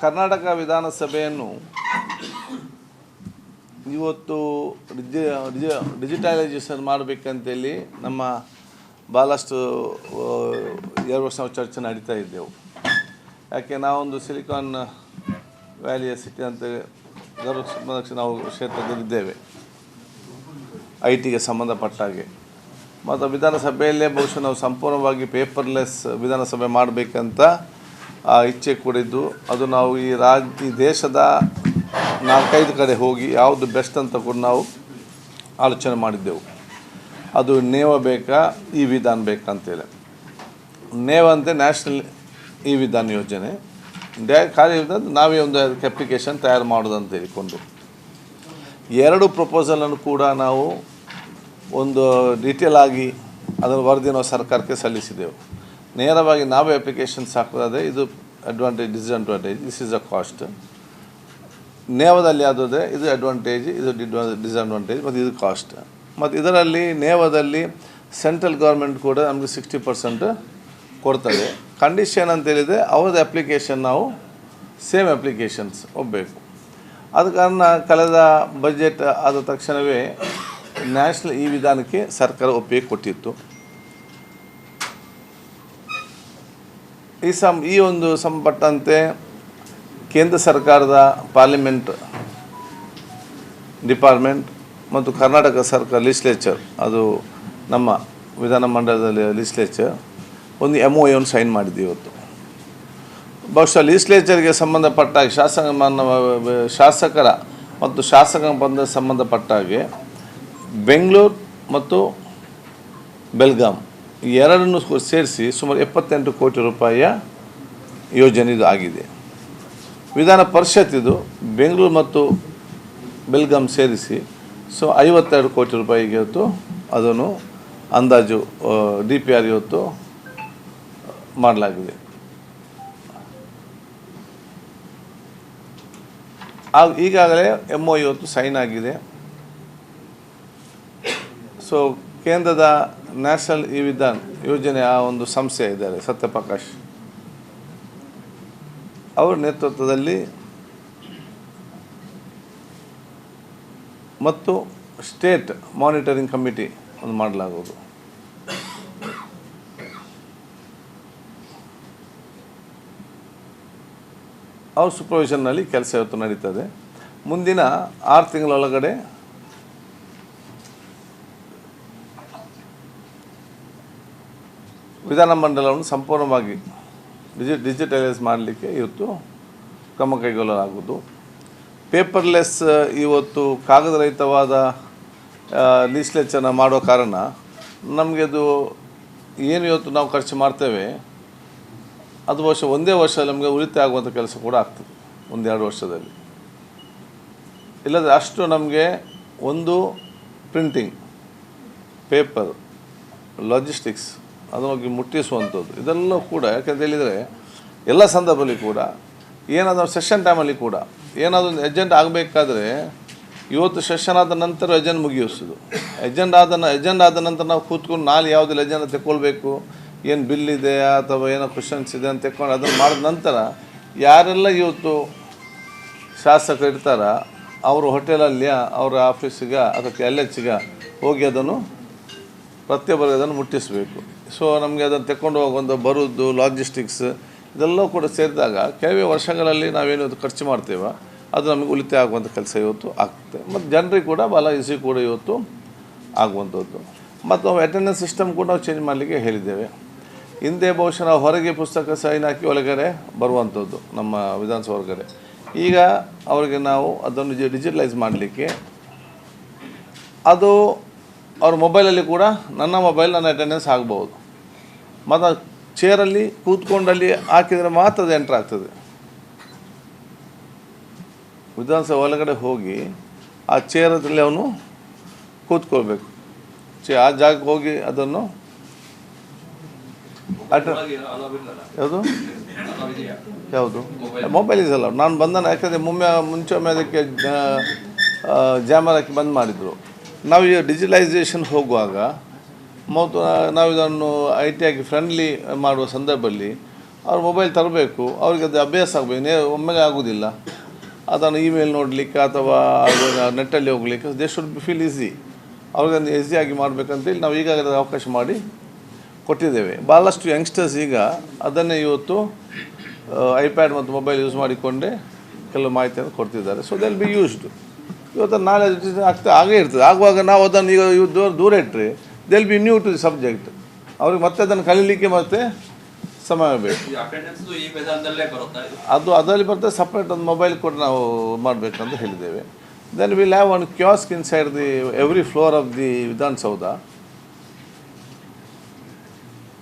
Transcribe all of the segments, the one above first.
ಕರ್ನಾಟಕ ವಿಧಾನಸಭೆಯನ್ನು ಇವತ್ತು ಡಿಜಿಟಲೈಸೇಷನ್ ಮಾಡಬೇಕಂತೇಳಿ ನಮ್ಮ ಭಾಳಷ್ಟು 2 ವರ್ಷ ಚರ್ಚೆ ನಡೀತಾ ಇದ್ದೆವು. ಯಾಕೆ ನಾವೊಂದು ಸಿಲಿಕಾನ್ ವ್ಯಾಲಿಯ ಸಿಟಿ ಅಂತ ನಾವು ಕ್ಷೇತ್ರದಲ್ಲಿದ್ದೇವೆ, IT ಗೆ ಸಂಬಂಧಪಟ್ಟ ಹಾಗೆ. ಮತ್ತು ವಿಧಾನಸಭೆಯಲ್ಲೇ ಬಹುಶಃ ನಾವು ಸಂಪೂರ್ಣವಾಗಿ ಪೇಪರ್ಲೆಸ್ ವಿಧಾನಸಭೆ ಮಾಡಬೇಕಂತ ಇಚ್ಛೆ ಕೂಡಿದ್ದು, ಅದು ನಾವು ಈ ದೇಶದ 4-5 ಕಡೆ ಹೋಗಿ ಯಾವುದು ಬೆಸ್ಟ್ ಅಂತ ಕೂಡ ನಾವು ಆಲೋಚನೆ ಮಾಡಿದ್ದೆವು. ಅದು ನೇವ ಬೇಕಾ ಈ ವಿಧಾನ ಬೇಕಂತೇಳಿ. ನೇವ ಅಂದರೆ ನ್ಯಾಷನಲ್ ಈ ವಿಧಾನ ಯೋಜನೆ, ಖಾಲಿ ನಾವೇ ಒಂದು ಅದಕ್ಕೆ ಅಪ್ಲಿಕೇಶನ್ ತಯಾರು ಮಾಡೋದು ಅಂತ ಹೇಳಿಕೊಂಡು 2 ಪ್ರಪೋಸಲನ್ನು ಕೂಡ ನಾವು ಒಂದು ಡೀಟೇಲ್ ಆಗಿ ಅದರ ವರದಿ ನಾವು ಸರ್ಕಾರಕ್ಕೆ ಸಲ್ಲಿಸಿದೆವು. ನೇರವಾಗಿ ನಾವೇ ಅಪ್ಲಿಕೇಶನ್ಸ್ ಹಾಕೋದಾದರೆ ಇದು advantage, disadvantage, this is a cost. ನೇವದಲ್ಲಿ ಯಾವುದಾದ್ರೆ ಇದು ಅಡ್ವಾಂಟೇಜ್, ಇದು ಡಿಸ್ಅಡ್ವಾಂಟೇಜ್ ಮತ್ತು ಇದು ಕಾಸ್ಟ್. ಮತ್ತು ಇದರಲ್ಲಿ ನೇವದಲ್ಲಿ ಸೆಂಟ್ರಲ್ ಗೌರ್ಮೆಂಟ್ ಕೂಡ ನಮಗೆ 60% ಕೊಡ್ತದೆ. ಕಂಡೀಷನ್ ಅಂತೇಳಿದರೆ ಅವ್ರದ್ದು ಅಪ್ಲಿಕೇಶನ್ ನಾವು ಸೇಮ್ ಅಪ್ಲಿಕೇಶನ್ಸ್ ಹೋಗಬೇಕು. ಆದ ಕಾರಣ ಕಳೆದ ಬಜೆಟ್ ಆದ ತಕ್ಷಣವೇ ನ್ಯಾಷನಲ್ ಈ ವಿಧಾನಕ್ಕೆ ಸರ್ಕಾರ ಒಪ್ಪಿಗೆ ಕೊಟ್ಟಿತ್ತು. ಈ ಒಂದು ಸಂಬಂಧಪಟ್ಟಂತೆ ಕೇಂದ್ರ ಸರ್ಕಾರದ ಪಾರ್ಲಿಮೆಂಟ್ ಡಿಪಾರ್ಟ್ಮೆಂಟ್ ಮತ್ತು ಕರ್ನಾಟಕ ಸರ್ಕಾರ ಲಿಸ್ಲೇಚರ್, ಅದು ನಮ್ಮ ವಿಧಾನಮಂಡಲದಲ್ಲಿ ಲಿಸ್ಲೇಚರ್ ಒಂದು MOU ಸೈನ್ ಮಾಡಿದ್ದೀವಿ ಇವತ್ತು. ಬಹುಶಃ ಲಿಸ್ಲೇಚರ್ಗೆ ಸಂಬಂಧಪಟ್ಟ ಶಾಸಕರ ಮತ್ತು ಶಾಸಕ ಬಂದ ಸಂಬಂಧಪಟ್ಟಾಗೆ ಬೆಂಗಳೂರು ಮತ್ತು ಬೆಲ್ಗಾಂ ಈ ಎರಡನ್ನು ಸೇರಿಸಿ ಸುಮಾರು 78 ಕೋಟಿ ರೂಪಾಯಿಯ ಯೋಜನೆ ಇದು ಆಗಿದೆ. ವಿಧಾನ ಪರಿಷತ್ ಇದು ಬೆಂಗಳೂರು ಮತ್ತು ಬೆಲ್ಗಾಂ ಸೇರಿಸಿ 52 ಕೋಟಿ ರೂಪಾಯಿಗೆ ಇವತ್ತು ಅದನ್ನು ಅಂದಾಜು DPR ಇವತ್ತು ಮಾಡಲಾಗಿದೆ. ಈಗಾಗಲೇ MOU ಇವತ್ತು ಸೈನ್ ಆಗಿದೆ. ಕೇಂದ್ರದ ನ್ಯಾಷನಲ್ ಈ ವಿಧಾನ್ ಯೋಜನೆ ಆ ಒಂದು ಸಂಸ್ಥೆ ಇದ್ದಾರೆ, ಸತ್ಯಪ್ರಕಾಶ್ ಅವರ ನೇತೃತ್ವದಲ್ಲಿ ಮತ್ತು ಸ್ಟೇಟ್ ಮಾನಿಟರಿಂಗ್ ಕಮಿಟಿ ಒಂದು ಮಾಡಲಾಗುವುದು. ಅವ್ರ ಸೂಪರ್ವಿಷನ್ನಲ್ಲಿ ಕೆಲಸ ಇವತ್ತು ನಡೀತದೆ. ಮುಂದಿನ 6 ತಿಂಗಳೊಳಗಡೆ ವಿಧಾನಮಂಡಲವನ್ನು ಸಂಪೂರ್ಣವಾಗಿ ಡಿಜಿಟಲೈಸ್ ಮಾಡಲಿಕ್ಕೆ ಇವತ್ತು ಕ್ರಮ ಕೈಗೊಳ್ಳಲಾಗುವುದು. ಪೇಪರ್ಲೆಸ್ ಇವತ್ತು ಕಾಗದರಹಿತವಾದ ಲಿಸ್ಲೇಚರ್ನ ಮಾಡೋ ಕಾರಣ ನಮಗೆ ಅದು ಏನು ಇವತ್ತು ನಾವು ಖರ್ಚು ಮಾಡ್ತೇವೆ ಅದು ಒಂದೇ ವರ್ಷದಲ್ಲಿ ನಮಗೆ ಉಳಿತಾಯ ಆಗುವಂಥ ಕೆಲಸ ಕೂಡ ಆಗ್ತದೆ 1-2 ವರ್ಷದಲ್ಲಿ. ಇಲ್ಲದ್ರೆ ಅಷ್ಟು ನಮಗೆ ಒಂದು ಪ್ರಿಂಟಿಂಗ್, ಪೇಪರ್, ಲಾಜಿಸ್ಟಿಕ್ಸ್ ಅದನ್ನು ಮುಟ್ಟಿಸುವಂಥದ್ದು ಇದೆಲ್ಲ ಕೂಡ, ಯಾಕಂತ ಹೇಳಿದರೆ ಎಲ್ಲ ಸಂದರ್ಭದಲ್ಲಿ ಕೂಡ ಏನಾದರೂ ಸೆಷನ್ ಟೈಮಲ್ಲಿ ಕೂಡ ಏನಾದರೂ ಒಂದು ಎಜೆಂಡ್ ಆಗಬೇಕಾದ್ರೆ ಇವತ್ತು ಸೆಷನ್ ಆದ ನಂತರ ಎಜೆಂಡ್ ಮುಗಿಸೋದು. ಎಜೆಂಡ್ ಆದ ನಂತರ ನಾವು ಕೂತ್ಕೊಂಡು ನಾಳೆ ಯಾವುದಿಲ್ಲ ಎಜೆಂಡ್ ತಗೊಳ್ಬೇಕು, ಏನು ಬಿಲ್ ಇದೆ ಅಥವಾ ಏನೋ ಕ್ವಶನ್ಸ್ ಇದೆ ಅಂತ ತಗೊಂಡು ಅದನ್ನು ಮಾಡಿದ ನಂತರ ಯಾರೆಲ್ಲ ಇವತ್ತು ಶಾಸಕರು ಇರ್ತಾರ ಅವರು ಹೋಟೆಲಲ್ಲಿ ಅವರ ಆಫೀಸಿಗೆ ಅದಕ್ಕೆ LHಗೆ ಹೋಗಿ ಅದನ್ನು ಪ್ರತಿಯೊಬ್ಬರಿಗೆ ಅದನ್ನು ಮುಟ್ಟಿಸಬೇಕು. ನಮಗೆ ಅದನ್ನು ತಗೊಂಡು ಹೋಗುವಂಥ ಬರೋದು, ಲಾಜಿಸ್ಟಿಕ್ಸ್ ಇದೆಲ್ಲವೂ ಕೂಡ ಸೇರಿದಾಗ ಕೆಲವೇ ವರ್ಷಗಳಲ್ಲಿ ನಾವೇನು ಖರ್ಚು ಮಾಡ್ತೇವೆ ಅದು ನಮಗೆ ಉಳಿತಾಯ ಆಗುವಂಥ ಕೆಲಸ ಇವತ್ತು ಆಗ್ತದೆ. ಮತ್ತು ಜನರಿಗೆ ಕೂಡ ಭಾಳ ಈಸಿ ಕೂಡ ಇವತ್ತು ಆಗುವಂಥದ್ದು. ಮತ್ತು ನಾವು ಅಟೆಂಡೆನ್ಸ್ ಸಿಸ್ಟಮ್ ಕೂಡ ನಾವು ಚೇಂಜ್ ಮಾಡಲಿಕ್ಕೆ ಹೇಳಿದ್ದೇವೆ. ಹಿಂದೆ ಬಹುಶಃ ನಾವು ಹೊರಗೆ ಪುಸ್ತಕ ಸೈನ್ ಹಾಕಿ ಒಳಗಡೆ ಬರುವಂಥದ್ದು ನಮ್ಮ ವಿಧಾನಸಭೆ ಹೊರಗಡೆ. ಈಗ ಅವರಿಗೆ ನಾವು ಅದನ್ನು ಡಿಜಿಟಲೈಸ್ ಮಾಡಲಿಕ್ಕೆ ಅದು ಅವ್ರ ಮೊಬೈಲಲ್ಲಿ ಕೂಡ ನನ್ನ ಅಟೆಂಡೆನ್ಸ್ ಆಗ್ಬೋದು. ಮತ್ತು ಚೇರಲ್ಲಿ ಕೂತ್ಕೊಂಡಲ್ಲಿ ಹಾಕಿದರೆ ಮಾತ್ರ ಅದು ಎಂಟ್ರ್ ಆಗ್ತದೆ. ವಿಧಾನಸಭೆ ಒಳಗಡೆ ಹೋಗಿ ಆ ಚೇರಲ್ಲಿ ಅವನು ಕೂತ್ಕೊಳ್ಬೇಕು. ಆ ಜಾಗಕ್ಕೆ ಹೋಗಿ ಅದನ್ನು ಯಾವುದು ಮೊಬೈಲ್ ಇದಲ್ಲ ನಾನು ಬಂದ, ಯಾಕಂದರೆ ಮುಂಚೆ ಅದಕ್ಕೆ ಜಾಮರ್ ಹಾಕಿ ಬಂದ್ ಮಾಡಿದರು. ನಾವು ಈಗ ಡಿಜಿಟಲೈಸೇಷನ್ ಹೋಗುವಾಗ ಮತ್ತು ನಾವು ಇದನ್ನು IT ಆಗಿ ಫ್ರೆಂಡ್ಲಿ ಮಾಡುವ ಸಂದರ್ಭದಲ್ಲಿ ಅವ್ರು ಮೊಬೈಲ್ ತರಬೇಕು, ಅವ್ರಿಗೆ ಅದು ಅಭ್ಯಾಸ ಆಗಬೇಕು, ಒಮ್ಮೆಗೆ ಆಗೋದಿಲ್ಲ. ಅದನ್ನು ಇಮೇಲ್ ನೋಡಲಿಕ್ಕೆ ಅಥವಾ ನೆಟ್ಟಲ್ಲಿ ಹೋಗಲಿಕ್ಕೆ ದೇ ಶುಡ್ ಫೀಲ್ ಈಸಿ, ಅವ್ರಿಗೊಂದು ಈಸಿಯಾಗಿ ಮಾಡಬೇಕಂತೇಳಿ ನಾವು ಈಗಾಗಲೇ ಅವಕಾಶ ಮಾಡಿ ಕೊಟ್ಟಿದ್ದೇವೆ. ಭಾಳಷ್ಟು ಯಂಗ್ಸ್ಟರ್ಸ್ ಈಗ ಅದನ್ನೇ ಇವತ್ತು ಐಪ್ಯಾಡ್ ಮತ್ತು ಮೊಬೈಲ್ ಯೂಸ್ ಮಾಡಿಕೊಂಡೇ ಕೆಲವು ಮಾಹಿತಿಯನ್ನು ಕೊಡ್ತಿದ್ದಾರೆ. So they'll be used. ಇವತ್ತು ನಾಲೆಜ್ ಆಗೇ ಇರ್ತದೆ. ಆಗುವಾಗ ನಾವು ಅದನ್ನು ಈಗ ದೂರ ಇಟ್ಟರೆ they'll be new to the subject. ಅವ್ರಿಗೆ ಮತ್ತೆ ಅದನ್ನು ಕಲೀಲಿಕ್ಕೆ ಮತ್ತೆ ಸಮಯ ಬೇಕು. ಅದು ಅದರಲ್ಲಿ ಬರ್ತದೆ. ಸಪ್ರೇಟ್ ಒಂದು ಮೊಬೈಲ್ ಕೂಡ ನಾವು ಮಾಡಬೇಕಂತ ಹೇಳಿದ್ದೇವೆ. Then will have one kiosk inside the every floor of the Vidhana Soudha.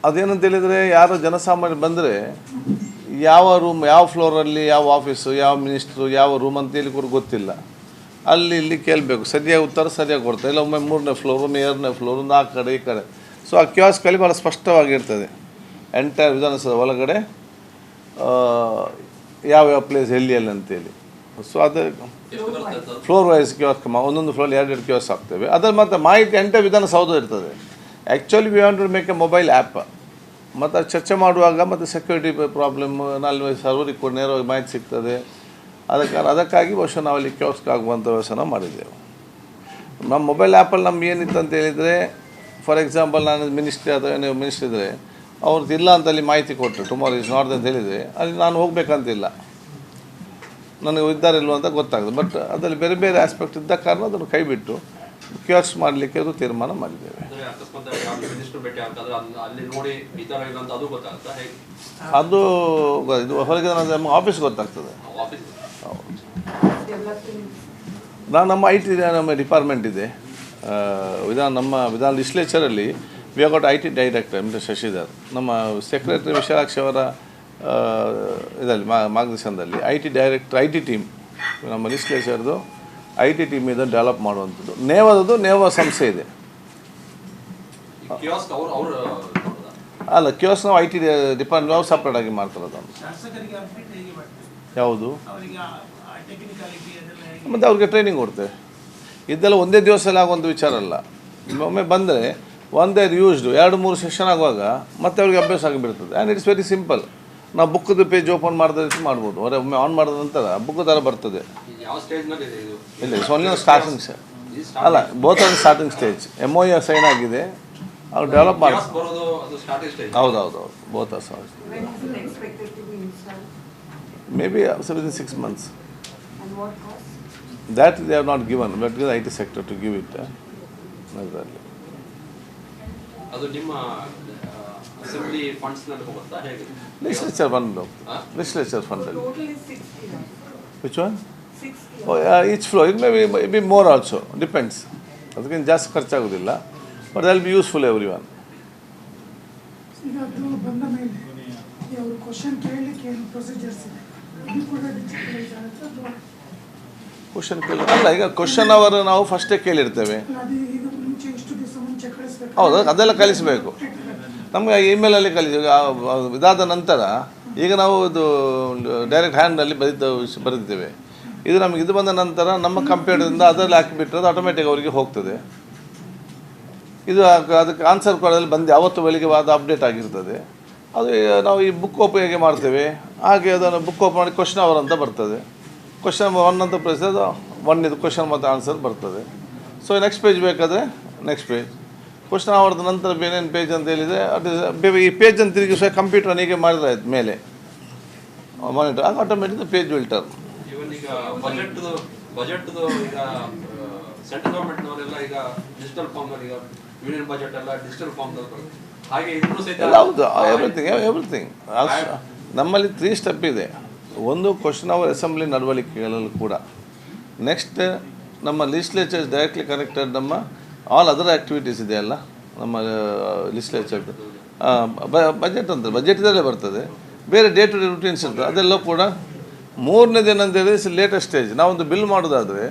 ಅದೇನಂತ ಹೇಳಿದರೆ ಯಾರು ಜನಸಾಮಾನ್ಯರು ಬಂದರೆ ಯಾವ ರೂಮ್, ಯಾವ ಫ್ಲೋರಲ್ಲಿ ಯಾವ ಆಫೀಸು, ಯಾವ ಮಿನಿಸ್ಟ್ರು, ಯಾವ ರೂಮ್ ಅಂತೇಳಿ ಕೂಡ ಗೊತ್ತಿಲ್ಲ. ಅಲ್ಲಿ ಇಲ್ಲಿ ಕೇಳಬೇಕು, ಸರಿಯಾಗಿ ಉತ್ತರ ಸರಿಯಾಗಿ ಕೊಡ್ತಾರೆ. ಇಲ್ಲ ಒಮ್ಮೆ 3ನೇ ಫ್ಲೋರು, ಒಮ್ಮೆ 2ನೇ ಫ್ಲೋರು, 4 ಕಡೆ ಈ ಕಡೆ. ಸೊ ಆ ಕಿಯಾಸ್ಕಲ್ಲಿ ಭಾಳ ಸ್ಪಷ್ಟವಾಗಿರ್ತದೆ ಎಂಟೈರ್ ವಿಧಾನಸೌಧ ಒಳಗಡೆ ಯಾವ್ಯಾವ ಪ್ಲೇಸ್ ಎಲ್ಲಿ ಅಂತೇಳಿ. ಸೊ ಅದು ಫ್ಲೋರ್ ವೈಸ್ ಕಿಯಾಸ್ಕ್, ಒಂದೊಂದು ಫ್ಲೋರ್ 2 ಕಿಯಾಸ್ಕ್ ಆಗ್ತೇವೆ. ಅದರ ಮತ್ತು ಮಾಹಿತಿ ಎಂಟೈರ್ ವಿಧಾನಸೌಧ ಇರ್ತದೆ. Actually we want to make a mobile app. ಮತ್ತು ಚರ್ಚೆ ಮಾಡುವಾಗ ಮತ್ತು ಸೆಕ್ಯೂರಿಟಿ ಪ್ರಾಬ್ಲಮ್ ನಲ್ಲಿ ಸರ್ವರಿಗೆ ಕೂಡ ನೇರವಾಗಿ ಮಾಹಿತಿ ಸಿಗ್ತದೆ. ಅದಕ್ಕಾಗಿ ಬಹುಶಃ ನಾವು ಅಲ್ಲಿ ಕಿಯಾಸ್ಕ್ ಆಗುವಂಥ ವ್ಯವಸ್ಥೆ ಮಾಡಿದ್ದೆವು. ನಮ್ಮ ಮೊಬೈಲ್ ಆ್ಯಪಲ್ಲಿ ನಮ್ಗೆ ಏನಿತ್ತು ಅಂತ ಹೇಳಿದರೆ, ಫಾರ್ ಎಕ್ಸಾಂಪಲ್ ನಾನು ಮಿನಿಸ್ಟ್ರಿ ಅಥವಾ ನೀವು ಮಿನಿಸ್ಟ್ರಿ ಇದ್ದರೆ ಅವ್ರದ್ದು ಇಲ್ಲ ಅಂತ ಅಲ್ಲಿ ಮಾಹಿತಿ ಕೊಟ್ಟರು, ಟುಮಾರೋ ಇಸ್ ನಾಟ್ ಅಂತ ಹೇಳಿದರೆ ಅಲ್ಲಿ ನಾನು ಹೋಗಬೇಕಂತಿಲ್ಲ, ನನಗೆ ಇದ್ದಾರಿಲ್ವ ಅಂತ ಗೊತ್ತಾಗ್ತದೆ. ಬಟ್ ಅದರಲ್ಲಿ ಬೇರೆ ಬೇರೆ ಆಸ್ಪೆಕ್ಟ್ ಇದ್ದ ಕಾರಣ ಅದನ್ನು ಕೈಬಿಟ್ಟು ಕಿಯಾಸ್ಕ್ ಮಾಡಲಿಕ್ಕೆ ಅದು ತೀರ್ಮಾನ ಮಾಡಿದ್ದೇವೆ. ಅದು ಇದು ಹೊರಗೆ ನಮ್ಮ ಆಫೀಸ್ ಗೊತ್ತಾಗ್ತದೆ. ನಮ್ಮ ಐ ಟಿ ನಮ್ಮ ಡಿಪಾರ್ಟ್ಮೆಂಟ್ ಇದೆ ನಮ್ಮ ವಿಧಾನ ಲೆಜಿಸ್ಲೇಚರಲ್ಲಿ. We have got I T director mister Shashidhar. ನಮ್ಮ ಸೆಕ್ರೆಟರಿ ವಿಶಾಲಾಕ್ಷಿ ಅವರ ಇದರಲ್ಲಿ ಮಾರ್ಗದರ್ಶನದಲ್ಲಿ I T director, I T team, ನಮ್ಮ ಲೆಜಿಸ್ಲೇಚರ್ದು ಐ ಟಿ ಟೀಮ್ ಇದನ್ನು ಡೆವಲಪ್ ಮಾಡುವಂಥದ್ದು. ನೇವ ಸಂಸ್ಥೆ ಇದೆ. ಅಲ್ಲ, ಕಿಯಾಸ್ಕ್ ನಾವು ಐ ಟಿ ಡಿಪಾರ್ಟ್ಮೆಂಟ್ ನಾವು ಸಪ್ರೇಟಾಗಿ ಮಾಡ್ತಾರೆ ಅದನ್ನು. ಯಾವುದು ಮತ್ತು ಅವ್ರಿಗೆ ಟ್ರೈನಿಂಗ್ ಕೊಡ್ತೇವೆ. ಇದೆಲ್ಲ ಒಂದೇ ದಿವಸದಲ್ಲಿ ಆಗುವಂಥ ವಿಚಾರ ಅಲ್ಲ. ಒಮ್ಮೆ ಬಂದರೆ ಒಂದೇ ಯೂಸ್ಡು 2-3 ಸೆಷನ್ ಆಗುವಾಗ ಮತ್ತೆ ಅವ್ರಿಗೆ ಅಭ್ಯಾಸ ಆಗಿಬಿಡ್ತದೆ. And it's very simple. ನಾವು ಬುಕ್ದು ಪೇಜ್ ಓಪನ್ ಮಾಡಿದ ರೀತಿ ಮಾಡ್ಬೋದು. ಒಮ್ಮೆ ಆನ್ ಮಾಡಿದ ನಂತರ ಬುಕ್ ಥರ ಬರ್ತದೆ. ಇಲ್ಲ, ಇಟ್ಸ್ ಓನ್ಲಿ ಸ್ಟಾರ್ಟಿಂಗ್ ಅಲ್ಲ, both are starting stage. MOU sign ಆಗಿದೆ, ಅವ್ರು ಡೆವಲಪ್ ಮಾಡ್ತಾರೆ. ಹೌದು, both are start. May be within 6 months. That they have not given, but the IT sector to give it. ಅದು ನಿಮ್ಮ ಅಸೆಂಬ್ಲಿ ಫಂಡ್ಸ್ ನಲ್ಲಿ ಹೋಗುತ್ತಾ ಹೇಗೆ? Legislature fund. Legislature fund. Which one? 6. Each floor. It may be more also. Depends. ಅದಕ್ಕಿಂತ ಜಾಸ್ತಿ ಖರ್ಚಾಗೋದಿಲ್ಲ. But that will be useful everyone. ಈಗ ಅದು ಬಂದ ಮೇಲೆ ಅವರು ಕ್ವಶನ್ ಕೇಳಲಿಕ್ಕೆ ಏನು ಪ್ರೊಸೀಜರ್ಸ್ ಇದೆ? ಇದು ಕೂಡ ಡಿಜಿಟಲೈಸ್ ಆಗುತ್ತೆ ಅಥವಾ ಕ್ವಶನ್ ಅಲ್ಲ, ಈಗ ಕ್ವಶನ್ ಅವರು ನಾವು ಫಸ್ಟೇ ಕೇಳಿರ್ತೇವೆ. ಹೌದು, ಅದೆಲ್ಲ ಕಲಿಸಬೇಕು. ನಮಗೆ ಇಮೇಲಲ್ಲಿ ಇದಾದ ನಂತರ ಈಗ ನಾವು ಇದು ಡೈರೆಕ್ಟ್ ಹ್ಯಾಂಡಲ್ಲಿ ಬರೀತೇವೆ. ಇದು ನಮಗೆ ಇದು ಬಂದ ನಂತರ ನಮ್ಮ ಕಂಪ್ಯೂಟರಿಂದ ಅದರಲ್ಲಿ ಹಾಕಿಬಿಟ್ರೆ ಅದು ಆಟೋಮೆಟಿಕ್ ಅವರಿಗೆ ಹೋಗ್ತದೆ. ಇದು ಅದಕ್ಕೆ ಆನ್ಸರ್ ಕೊಡೋದ್ರಲ್ಲಿ ಬಂದು ಅವತ್ತು ಬೆಳಿಗ್ಗೆ ಅದು ಅಪ್ಡೇಟ್ ಆಗಿರ್ತದೆ. ಅದು ನಾವು ಈ ಬುಕ್ ಓಪನ್ ಹೇಗೆ ಮಾಡ್ತೇವೆ ಹಾಗೆ ಅದನ್ನು ಬುಕ್ ಓಪನ್ ಮಾಡಿ ಕ್ವಶನ್ ಅವರ್ ಅಂತ ಬರ್ತದೆ. ಕ್ವಶನ್ 1 ಅಂತ ಪ್ರೆಸ್ 1 ಇದು ಕ್ವಶನ್ ಮತ್ತು ಆನ್ಸರ್ ಬರ್ತದೆ. ಸೊ ನೆಕ್ಸ್ಟ್ ಪೇಜ್ ಬೇಕಾದರೆ ನೆಕ್ಸ್ಟ್ ಪೇಜ್, ಕ್ವಶನ್ ಅವರ್ದ ನಂತರ ಬೇನೇನು ಪೇಜ್ ಅಂತ ಹೇಳಿದರೆ ಅದು ಈ ಪೇಜ್ ಅಂತ ತಿರುಗಿ ಸಹ ಕಂಪ್ಯೂಟರ್ ಹೀಗೆ ಮಾಡಿದ್ರೆ ಆಯ್ತು ಮೇಲೆ ಮಾನಿಟರ್, ಆಗ ಆಟೋಮೆಟಿಕ್ ಪೇಜ್ ವಿಲ್ ಟರ್ನ್. ಈಗ ಬಜೆಟ್ದು ಈಗ ಸೆಂಟ್ರಲ್ ಗವರ್ಮೆಂಟ್ನವರೆಲ್ಲ ಈಗ ಡಿಜಿಟಲ್ ಫಾರ್ಮ್ ಈಗ ಯೂನಿಯನ್ ಬಜೆಟ್ ಎಲ್ಲ ಡಿಜಿಟಲ್ ಫಾರ್ಮ್ ಹಾಗೆ ಇದ್ರೂ ಸಹಿತ ಹೌದು, ಎವ್ರಿಥಿಂಗ್. ನಮ್ಮಲ್ಲಿ 3 ಸ್ಟೆಪ್ ಇದೆ. ಒಂದು ಕ್ವಶನ್ ಅವರ್ ಅಸೆಂಬ್ಲಿ ನಡವಳಿಕೆಗಳಲ್ಲಿ ಕೂಡ. ನೆಕ್ಸ್ಟ್ ನಮ್ಮ ಲೆಜಿಸ್ಲೇಚರ್ ಡೈರೆಕ್ಟ್ಲಿ ಕನೆಕ್ಟೆಡ್ ನಮ್ಮ ಆಲ್ ಅದರ್ ಆ್ಯಕ್ಟಿವಿಟೀಸ್ ಇದೆಯಲ್ಲ ನಮ್ಮ ಲೆಜಿಸ್ಲೇಚರ್ದು ಬಜೆಟ್ ಅಂತ ಬಜೆಟ್ ಇದರಲ್ಲೇ ಬರ್ತದೆ. ಬೇರೆ ಡೇ ಟು ಡೇ ರೂಟೀನ್ಸ್ ಇರ್ತದೆ, ಅದೆಲ್ಲ ಕೂಡ. 3ನೇದು ಏನಂತೇಳಿ ಲೇಟೆಸ್ಟ್ ಸ್ಟೇಜ್. ನಾವೊಂದು ಬಿಲ್ ಮಾಡೋದಾದರೆ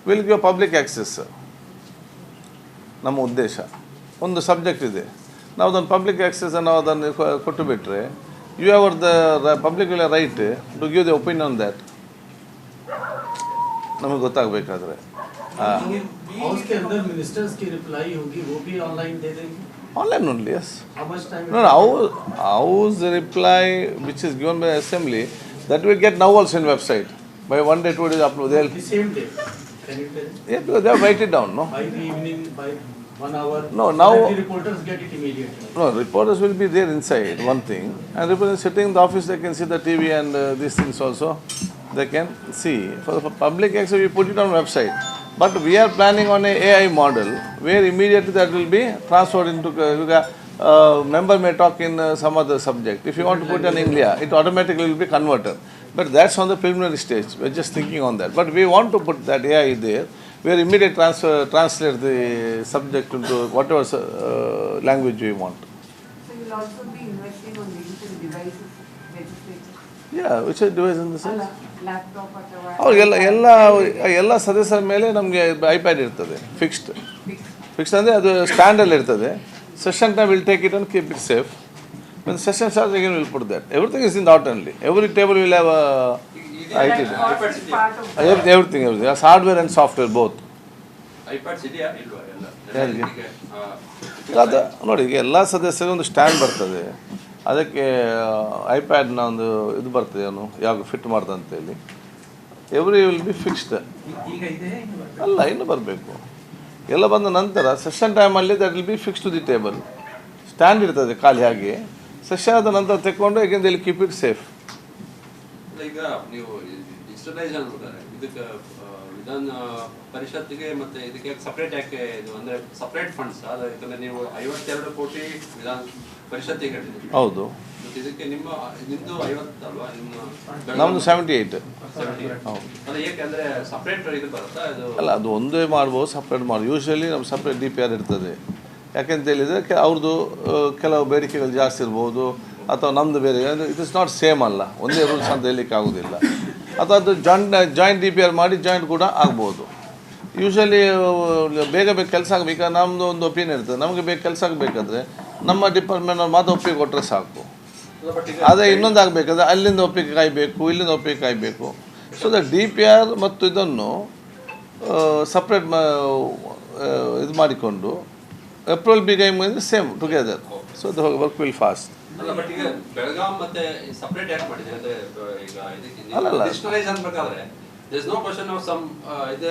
ವಿಲ್ ಗಿವ್ ಪಬ್ಲಿಕ್ ಆ್ಯಕ್ಸೆಸ್. ನಮ್ಮ ಉದ್ದೇಶ ಒಂದು ಸಬ್ಜೆಕ್ಟ್ ಇದೆ, ನಾವು ಅದನ್ನು ಪಬ್ಲಿಕ್ ಆ್ಯಕ್ಸೆಸ್ ನಾವು ಅದನ್ನು ಕೊಟ್ಟು ಬಿಟ್ಟರೆ you have the public will right to give the opinion on that. ನಮಗೆ ಗೊತ್ತಾಗಬೇಕಾದ್ರೆ हाउस के अंदर मिनिस्टर्स की रिप्लाई होगी, वो भी ऑनलाइन दे देंगे? Online only, yes. How much time? No, House reply which is given by assembly, that will get now also in website. By 1 day, 2 days upload. The same day. Can you tell? Yeah, because they have write it down, no? By the evening, by 1 hour. No, so now- that the reporters get it immediately. No, reporters will be there inside, one thing. And reporters sitting in the office, they can see the TV and these things also. They can see. For public access, we put it on website. But we are planning on a AI model where immediately that will be transferred into member may talk in some other subject. If you want to put it in India, it automatically will be converted. But that's on the preliminary stage. We're just thinking on that. But we want to put that AI there where immediate translate the subject into whatever language we want. So you'll also be investing on digital devices, legislature? Yeah, which device in the sense? Laptop ಅಥವಾ ಅವ್ರಿಗೆಲ್ಲ ಎಲ್ಲ ಸದಸ್ಯರ ಮೇಲೆ ನಮಗೆ iPad ಇರ್ತದೆ fixed ಅಂದರೆ ಅದು ಸ್ಟ್ಯಾಂಡಲ್ಲಿ ಇರ್ತದೆ session time will take it and keep it safe when session starts again we'll put that. Everything is in the out only. Every table will have a IT. Everything. Yes, hardware and software both. iPads ಇದೆಯಾ ಇಲ್ವಾ ಎಲ್ಲ? ಯಾರಿಗೆ? ಈಗ, ಅದು ನೋಡಿ ಈಗ ಎಲ್ಲ ಸದಸ್ಯರಿಗೆ ಒಂದು ಸ್ಟ್ಯಾಂಡ್ ಬರ್ತದೆ, ಅದಕ್ಕೆ ಐಪ್ಯಾಡ್ನ ಒಂದು ಇದು ಬರ್ತದೆ, ಅವನು ಯಾವಾಗ ಫಿಟ್ ಮಾಡ್ದೆ ಅಂತೇಳಿ. Every will be fixed. ಈಗ ಇದೆ ಅಲ್ಲ, ಇನ್ನು ಬರಬೇಕು. ಎಲ್ಲ ಬಂದ ನಂತರ ಸೆಷನ್ ಟೈಮಲ್ಲಿ that will be fix to the table. Stand ಇರ್ತದೆ ಖಾಲಿ ಹಾಗೆ. ಸೆಷನ್ ಆದ ನಂತರ ತೆಕ್ಕೊಂಡು ಏಕೆಂದ್ರೆ ಇಲ್ಲಿ ಕೀಪ್ ಇಟ್ ಸೇಫ್. ಈಗ ನೀವು ಡಿಜಿಟಲೈಸ್ ಅಂದ್ಬಿಟ್ಟಾರೆ ಇದಕ್ಕೆ ವಿಧಾನ ಪರಿಷತ್ತಿಗೆ ಮತ್ತೆ ಇದಕ್ಕೆ ಸಪ್ರೇಟ್ ಯಾಕೆ ಇದು ಅಂದ್ರೆ ಸಪ್ರೇಟ್ ಫಂಡ್ಸ್ ಅದು ಯಾಕಂದ್ರೆ ನೀವು 52 ಕೋಟಿ ವಿಧಾನ ಪರಿಷತ್ತಿಗೆ ಹೇಳಿದ್ರಿ. ಹೌದು, ಮತ್ತೆ ಇದಕ್ಕೆ ನಿಮ್ದು 50 ಅಲ್ವಾ? ನಮ್ಮದು 78. ಹೌದು. ಅದು ಏಕೆಂದ್ರೆ ಸಪ್ರೇಟ್ ಇದು ಬರುತ್ತಾ ಇದು? ಅಲ್ಲ, ಅದು ಒಂದೇ ಮಾಡ್ಬೋದು, ಸಪ್ರೇಟ್ ಮಾಡಿ. ಯೂಶ್ವಲಿ ನಮ್ಮ ಸಪ್ರೇಟ್ DPR ಇರ್ತದೆ. ಯಾಕೆಂತ ಹೇಳಿದರೆ ಅವ್ರದ್ದು ಕೆಲವು ಬೇಡಿಕೆಗಳು ಜಾಸ್ತಿ ಇರ್ಬೋದು, ಅಥವಾ ನಮ್ಮದು ಬೇರೆ. ಇಟ್ ಇಸ್ ನಾಟ್ ಸೇಮ್ ಅಲ್ಲ, ಒಂದೇ ರೂಲ್ಸ್ ಅಂತ ಹೇಳಲಿಕ್ಕೆ ಆಗೋದಿಲ್ಲ. ಅಥವಾ ಅದು ಜಾಯಿಂಟ್ DPR ಮಾಡಿ ಜಾಯಿಂಟ್ ಕೂಡ ಆಗ್ಬೋದು. ಯೂಶ್ವಲಿ ಬೇಗ ಕೆಲಸ ಆಗಬೇಕಾ ನಮ್ಮದು ಒಂದು ಒಪಿನಿಯನ್ ಇರ್ತದೆ. ನಮಗೆ ಕೆಲಸ ಆಗಬೇಕಾದ್ರೆ ನಮ್ಮ ಡಿಪಾರ್ಟ್ಮೆಂಟ್ನವ್ರು ಮಾತ್ರ ಒಪ್ಪಿಗೆ ಕೊಟ್ಟರೆ ಸಾಕು. ಅದೇ ಇನ್ನೊಂದು ಆಗಬೇಕಾದ್ರೆ ಅಲ್ಲಿಂದ ಒಪ್ಪಿಗೆ ಕಾಯಬೇಕು, ಇಲ್ಲಿಂದ ಒಪ್ಪಿಗೆ ಕಾಯಬೇಕು. ಸೊ ದ DPR ಮತ್ತು ಇದನ್ನು ಸಪ್ರೇಟ್ ಇದು ಮಾಡಿಕೊಂಡು approval be game same together. So the work will fast. ಅಲ್ಲ, ಬಟ್ ಈಗ ಬೆಳಗಾಂ ಮತ್ತೆ ಸಪರೇಟ್ ಯಾಕೆ ಮಾಡಿದ್ರೆ ಅಂದ್ರೆ ಈಗ ಅಲ್ಲಲ್ಲ. ಡಿಜಿಟಲೈಸ್ ಅನ್ಬೇಕಾದ್ರೆ there is no question of some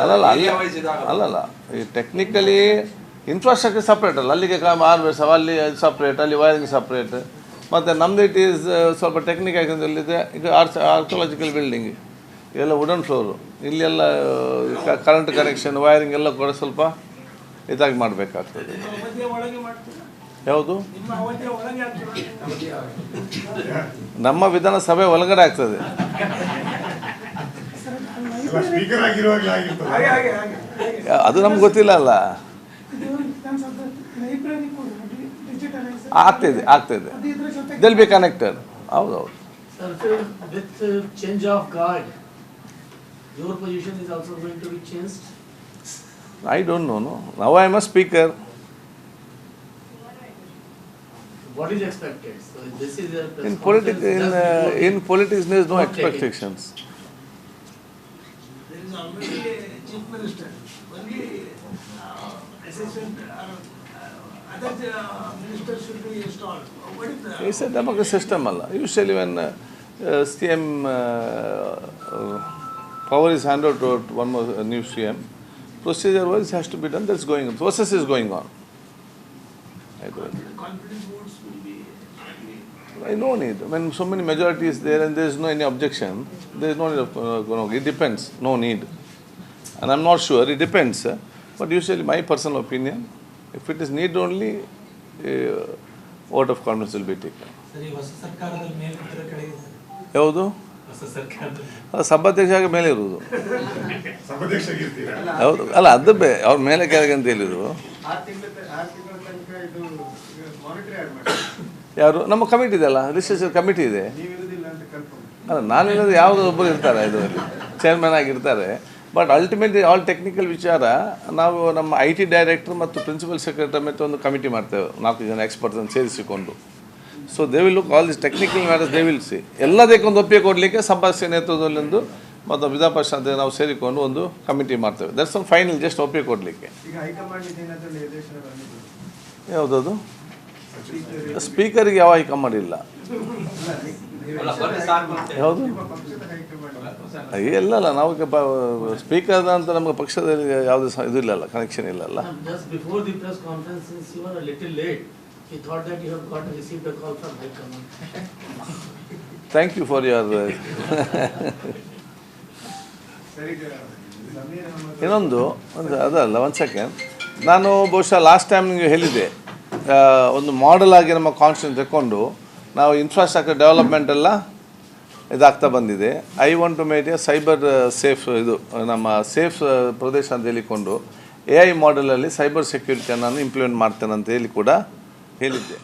ಅಲ್ಲಲ್ಲ area wise ಇದಾಗಲ್ಲ. ಅಲ್ಲಲ್ಲ, ಈ ಟೆಕ್ನಿಕಲಿ ಇನ್ಫ್ರಾಸ್ಟ್ರಕ್ಚರ್ ಸಪ್ರೇಟ್ ಅಲ್ಲ. ಅಲ್ಲಿಗೆ ಆರ್ವೇಸ್ ಅಲ್ಲಿ ಸಪ್ರೇಟ್, ಅಲ್ಲಿ ವೈರಿಂಗ್ ಸಪ್ರೇಟ್. ಮತ್ತು ನಮ್ಮದು ಇಟ್ ಈಸ್ ಸ್ವಲ್ಪ ಟೆಕ್ನಿಕ್ ಯಾಕೆಂದ್ರೆ ಈಗ ಆರ್ಕಿಯಾಲಜಿಕಲ್ ಬಿಲ್ಡಿಂಗ್ ಎಲ್ಲ ವುಡನ್ ಫ್ಲೋರು, ಇಲ್ಲೆಲ್ಲ ಕರೆಂಟ್ ಕನೆಕ್ಷನ್ ವೈರಿಂಗ್ ಎಲ್ಲ ಕೂಡ ಸ್ವಲ್ಪ ಇದಾಗಿ ಮಾಡಬೇಕಾಗ್ತದೆ. ಯಾವುದು ನಮ್ಮ ವಿಧಾನಸಭೆ ಒಳಗಡೆ ಆಗ್ತದೆ. ಅದು ನಮ್ಗೆ ಗೊತ್ತಿಲ್ಲ ಅಲ್ಲ. ಲೈಬ್ರರಿ ಕೂಡ ಡಿಜಿಟಲೈಸ್ ಆಗ್ತದೆ ದಿಲ್ ಬಿ ಕನೆಕ್ಟೆಡ್. ಹೌದೌದು. Sir, with change of guard, your position is also going to be changed? I don't know. No. Now I am a speaker. What is expected? So this is a In politics, in politics, there is no Okay. expectations. There is already a chief minister, only assistant other ministers should be installed. What is the? It's a democratic system. Allah. Usually when CM power is handed to one more new CM, procedure wise has to be done. That's going on. Process is going on. Confidence votes will be. I no need. When so many majority is there and there is no any objection, there is no need of, it depends. No need. And I'm not sure. It depends. But usually my personal opinion, if it is need only, vote of confidence will be taken. ಸರಿ, ಹೊಸ ಸರ್ಕಾರದಲ್ಲಿ ಮೇಲ್ಪಟ್ಟರೆ ಕೆಳಗೆ ಯಾವುದು? ಹೊಸ ಸರ್ಕಾರದಲ್ಲಿ ಅದು ಸಭಾಧ್ಯಕ್ಷ ಆಗಿ ಮೇಲೆ ಇರುವುದು. ಹೌದು, ಅಲ್ಲ ಅದು ಅವ್ರ ಮೇಲೆ ಕೆಳಗೆ ಅಂತ ಹೇಳಿದ್ರು. 6 ತಿಂಗಳ ತನಕ ಇದು ಮಾನಿಟರ್ ಯಾರು ಮಾಡ್ತಾರೆ? ಯಾರು? ನಮ್ಮ ಕಮಿಟಿ ಇದೆ ಅಲ್ಲ, ರಿಜಿಸ್ಟ್ರೇಷನ್ ಕಮಿಟಿ ಇದೆ. ನೀವು ಇರುವುದಿಲ್ಲ ಅಂತ ಕನ್ಫರ್ಮ್. ಅಲ್ಲ, ನಾನಿರೋದು ಯಾವುದೋ ಒಬ್ಬರು ಇರ್ತಾರೆ ಇದರಲ್ಲಿ, ಚೇರ್ಮನ್ ಆಗಿರ್ತಾರೆ. ಬಟ್ ಅಲ್ಟಿಮೇಟ್ಲಿ ಆಲ್ ಟೆಕ್ನಿಕಲ್ ವಿಚಾರ ನಾವು ನಮ್ಮ IT ಡೈರೆಕ್ಟರ್ ಮತ್ತು ಪ್ರಿನ್ಸಿಪಲ್ ಸೆಕ್ರೆಟರಿ ಮತ್ತು ಒಂದು ಕಮಿಟಿ ಮಾಡ್ತೇವೆ, 4 ಜನ ಎಕ್ಸ್ಪರ್ಟ್ಸನ್ನು ಸೇರಿಸಿಕೊಂಡು. So they will look all this technical matters, they will see. ಎಲ್ಲದಕ್ಕೊಂದು ಒಪ್ಪಿಗೆ ಕೊಡಲಿಕ್ಕೆ ಸಭಾಧ್ಯಕ್ಷ ನೇತೃತ್ವದಲ್ಲಿಂದು ಮತ್ತು ವಿಧಾನ ಪರಿಷತ್ ನಾವು ಸೇರಿಕೊಂಡು ಒಂದು ಕಮಿಟಿ ಮಾಡ್ತೇವೆ. ದಟ್ಸ್ ಒಂದು ಫೈನಲ್ ಜಸ್ಟ್ ಒಪ್ಪಿಗೆ ಕೊಡಲಿಕ್ಕೆ. ಈಗ ಹೈಕಮಾಂಡ್ ಏನಾದರೂ ನಿರ್ದೇಶನ ಬಂದಿದೆ? ಯಾವುದದು? ಸ್ಪೀಕರಿಗೆ ಯಾವ ಹೈಕಮಾಂಡ್ ಇಲ್ಲ. ಅಲ್ಲ ಬರ್ರಿ ಸಾಕು ಅಂತ ಯಾವುದು ಇಲ್ಲಲ್ಲ, ನಾವು ಸ್ಪೀಕರ್ ಅಂತ ನಮಗೆ ಪಕ್ಷದಲ್ಲಿ ಯಾವುದೇ ಇದು ಇಲ್ಲಲ್ಲ, ಕನೆಕ್ಷನ್ ಇಲ್ಲಲ್ಲ. Just before the press conference, since you were a little late, he thought that you have got received a call from High Command. Thank you for your ಇನ್ನೊಂದು ಅದಲ್ಲ, ಒಂದು ಸೆಕೆಂಡ್, ನಾನು ಬಹುಶಃ ಲಾಸ್ಟ್ ಟೈಮ್ ನಿಮಗೆ ಹೇಳಿದ್ದೆ, ಒಂದು model ಆಗಿ ನಮ್ಮ ಕಾನ್ಸ್ಟಿಟ್ಯೂಷನ್ ತಗೊಂಡು ನಾವು ಇನ್ಫ್ರಾಸ್ಟ್ರಕ್ಚರ್ ಡೆವಲಪ್ಮೆಂಟ್ ಎಲ್ಲ ಇದಾಗ್ತಾ ಬಂದಿದೆ. I want to make a cyber safe, ಇದು ನಮ್ಮ ಸೇಫ್ ಪ್ರದೇಶ ಅಂತ ಹೇಳಿಕೊಂಡು AI ಮಾಡೆಲಲ್ಲಿ ಸೈಬರ್ ಸೆಕ್ಯೂರಿಟಿಯನ್ನು ನಾನು ಇಂಪ್ಲಿಮೆಂಟ್ ಮಾಡ್ತೇನೆ ಅಂತ ಹೇಳಿ ಕೂಡ ಹೇಳಿದ್ದೆ.